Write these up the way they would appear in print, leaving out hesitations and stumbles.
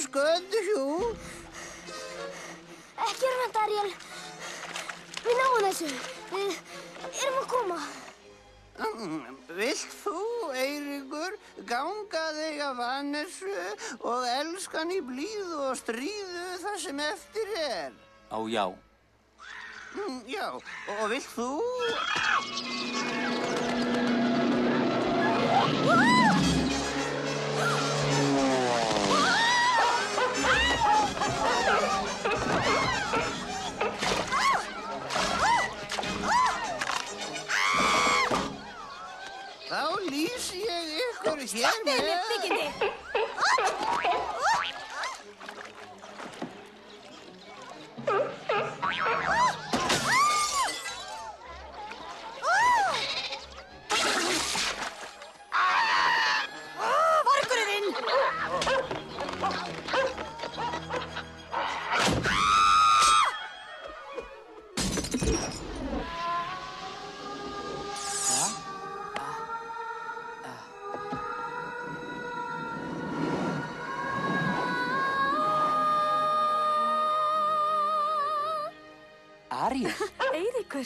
skötuhjúp. Ekki vant, Ariel. Við náum þessu. Við erum að koma. Vilt þú, Eiríkur, ganga þig af Vannessu og elskan í blíðu og stríðu það sem eftir er? Á, já. Já, og vilt þú? Þá lýsi ég ykkur hér með... Stoppið með byggindi! Vargurinn! Ariel, Eiríkur.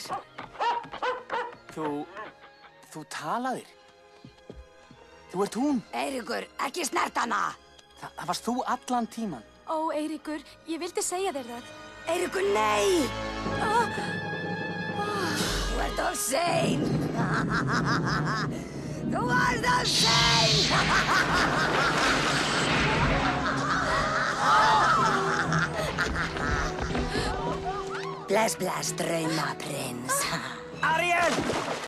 þú talaðir. Þú ert hún. Eiríkur, ekki snert hana! Það varst þú allan tíman. Ó, Eiríkur, ég vildi segja þér það. Eiríkur, nei! Þú ert of sein! Þú ert of sein! Bless, bless, draumaprins. Ariel!